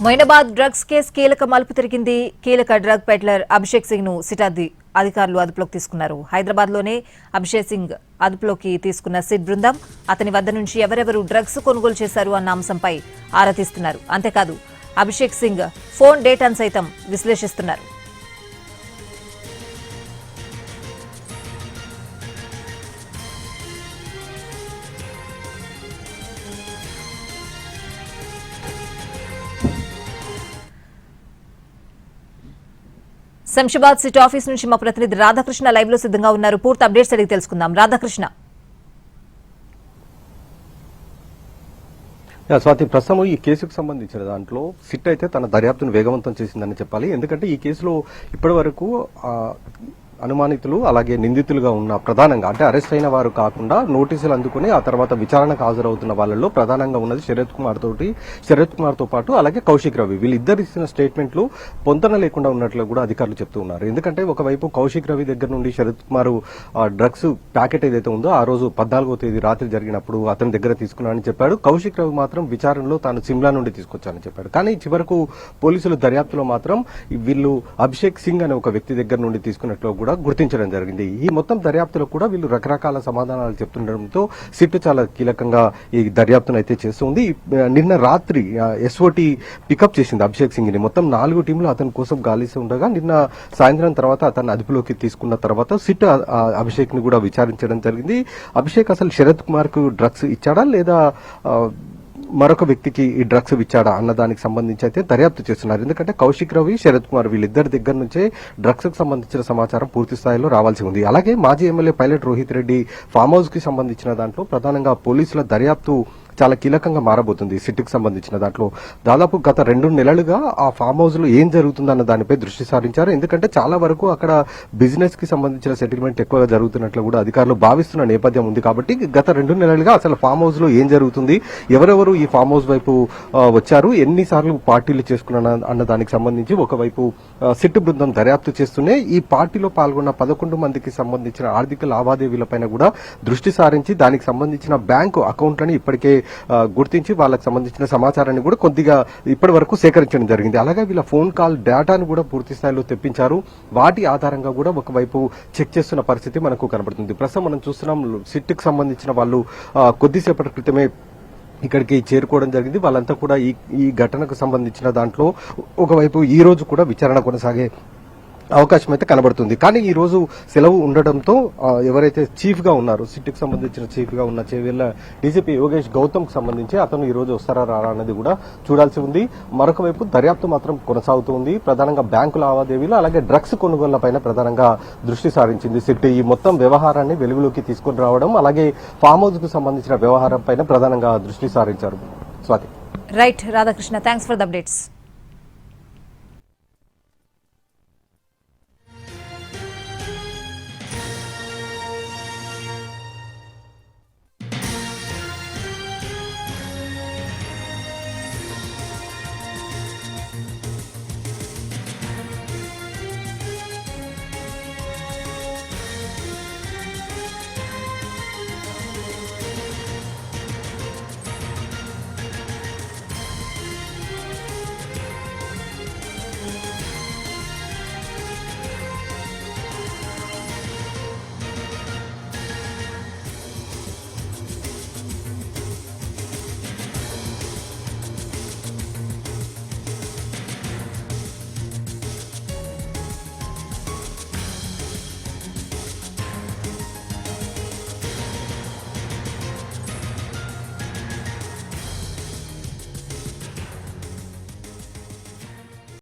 Moinabad drugs case కీలక మలుపు తిరిగింది. కీలక డ్రగ్ పెడ్లర్ అభిషేక్ సింగ్ ను సిట్ అధికారులు అదుపులోకి తీసుకున్నారు. హైదరాబాద్ లోనే అభిషేక్ సింగ్ అదుపులోకి తీసుకున్న సిట్ బృందం అతని వద్ద నుంచి ఎవరెవరు డ్రగ్స్ కొనుగోలు చేశారు అన్న అంశంపై ఆరా తీస్తున్నారు. అంతేకాదు అభిషేక్ సింగ్ ఫోన్ డేటాను సైతం విశ్లేషిస్తున్నారు. శంషాబాద్ సిటీ ఆఫీస్ నుంచి మా ప్రతినిధి రాధాకృష్ణ లైవ్ లో సిద్ధంగా ఉన్నారు. పూర్తి అప్డేట్స్ అడిగి తెలుసుకుందాం. రాధాకృష్ణ. స్వాతి, ప్రస్తుతం ఈ కేసుకు సంబంధించిన దాంట్లో సిట్ అయితే తన దర్యాప్తును వేగవంతం చేసిందని చెప్పాలి. ఎందుకంటే ఈ కేసులో ఇప్పటి వరకు అనుమానితులు అలాగే నిందితులుగా ఉన్న ప్రధానంగా అంటే అరెస్ట్ అయిన వారు కాకుండా నోటీసులు అందుకుని ఆ తర్వాత విచారణకు హాజరవుతున్న వాళ్ళలో ప్రధానంగా ఉన్నది శరత్ కుమార్ తో పాటు అలాగే కౌశిక్ రవి. వీళ్ళిద్దరు ఇచ్చిన స్టేట్మెంట్లు పొంతన లేకుండా ఉన్నట్లు కూడా అధికారులు చెప్తూ ఉన్నారు. ఎందుకంటే ఒకవైపు కౌశిక్ రవి దగ్గర నుండి శరత్ కుమార్ డ్రగ్స్ ప్యాకెట్ ఏదైతే ఉందో ఆ రోజు 14వ తేదీ రాత్రి జరిగినప్పుడు అతని దగ్గర తీసుకున్నానని చెప్పాడు. కౌశిక్ రవి మాత్రం విచారణలో తాను సిమ్లా నుండి తీసుకొచ్చానని చెప్పాడు. కానీ చివరకు పోలీసుల దర్యాప్తులో మాత్రం వీళ్ళు అభిషేక్ సింగ్ అనే ఒక వ్యక్తి దగ్గర నుండి తీసుకున్నట్లు కూడా గుర్తించడం జరిగింది. ఈ మొత్తం దర్యాప్తులో కూడా వీళ్ళు రకరకాల సమాధానాలు చెప్తుండడంతో సిట్ చాలా కీలకంగా ఈ దర్యాప్తును అయితే చేస్తుంది. నిన్న రాత్రి ఎస్ఓటి పికప్ చేసింది అభిషేక్ సింగ్ ని. మొత్తం 4 టీంలు అతని కోసం గాలిస్తూ ఉండగా నిన్న సాయంత్రం తర్వాత అతన్ని అదుపులోకి తీసుకున్న తర్వాత సిట్ అభిషేక్ ని కూడా విచారించడం జరిగింది. అభిషేక్ అసలు శరత్ కుమార్ కు డ్రగ్స్ ఇచ్చాడా లేదా మరొక వ్యక్తికి ఈ డ్రగ్స్ ఇచ్చాడా అన్న దానికి సంబంధించి అయితే దర్యాప్తు చేస్తున్నారు. ఎందుకంటే కౌశిక్ రవి, శరత్ కుమార్ వీళ్ళిద్దరి దగ్గర నుంచే డ్రగ్స్ కు సంబంధించిన సమాచారం పూర్తి స్థాయిలో రావాల్సి ఉంది. అలాగే మాజీ MLA pilot Rohit Reddy farm house కి సంబంధించిన దాంట్లో ప్రధానంగా పోలీసుల దర్యాప్తు చాలా కీలకంగా మారబోతుంది. సిట్కి సంబంధించిన దాంట్లో దాదాపు గత 2 నెలలుగా ఆ ఫామ్ హౌస్ లో ఏం జరుగుతుందన్న దానిపై దృష్టి సారించారు. ఎందుకంటే చాలా వరకు అక్కడ బిజినెస్ కి సంబంధించిన సెటిల్మెంట్ ఎక్కువగా జరుగుతున్నట్లు కూడా అధికారులు భావిస్తున్న నేపథ్యం ఉంది. కాబట్టి గత 2 నెలలుగా అసలు ఫామ్ హౌస్ లో ఏం జరుగుతుంది, ఎవరెవరు ఈ ఫామ్ హౌస్ వైపు వచ్చారు, ఎన్నిసార్లు పార్టీలు చేసుకున్నా అన్న దానికి సంబంధించి ఒకవైపు సిట్ బృందం దర్యాప్తు చేస్తూనే ఈ పార్టీలో పాల్గొన్న 11 మందికి సంబంధించిన ఆర్థిక లావాదేవీలపైన కూడా దృష్టి సారించి దానికి సంబంధించిన బ్యాంకు అకౌంట్లని ఇప్పటికే గుర్తించి వాళ్ళకి సంబంధించిన సమాచారాన్ని కూడా కొద్దిగా ఇప్పటి వరకు సేకరించడం జరిగింది. అలాగే వీళ్ళ ఫోన్ కాల్ డేటాను కూడా పూర్తి స్థాయిలో తెప్పించారు. వాటి ఆధారంగా కూడా ఒకవైపు చెక్ చేస్తున్న పరిస్థితి మనకు కనబడుతుంది. ప్రస్తుతం మనం చూస్తున్నాం సిట్కి సంబంధించిన వాళ్ళు కొద్దిసేపటి క్రితమే ఇక్కడికి చేరుకోవడం జరిగింది. వాళ్ళంతా కూడా ఈ ఘటనకు సంబంధించిన దాంట్లో ఒకవైపు ఈ రోజు కూడా విచారణ కొనసాగే అవకాశం అయితే కనబడుతుంది. కానీ ఈ రోజు సెలవు ఉండడంతో ఎవరైతే చీఫ్ గా ఉన్నారో సిట్కి సంబంధించిన చీఫ్ గా ఉన్న చేవెళ్ల డీజీపీ యోగేష్ గౌతమ్ కు సంబంధించి అతను ఈ రోజు వస్తారా రారా అన్నది కూడా చూడాల్సి ఉంది. మరొక వైపు దర్యాప్తు మాత్రం కొనసాగుతుంది. ప్రధానంగా బ్యాంకు లావాదేవీలు అలాగే డ్రగ్స్ కొనుగోళ్లపైన ప్రధానంగా దృష్టి సారించింది సిట్. ఈ మొత్తం వ్యవహారాన్ని వెలుగులోకి తీసుకుని రావడం అలాగే ఫామ్ హౌస్ కు సంబంధించిన వ్యవహారం పైన ప్రధానంగా దృష్టి సారించారు. Swathi. Right Radhakrishna, thanks for the updates.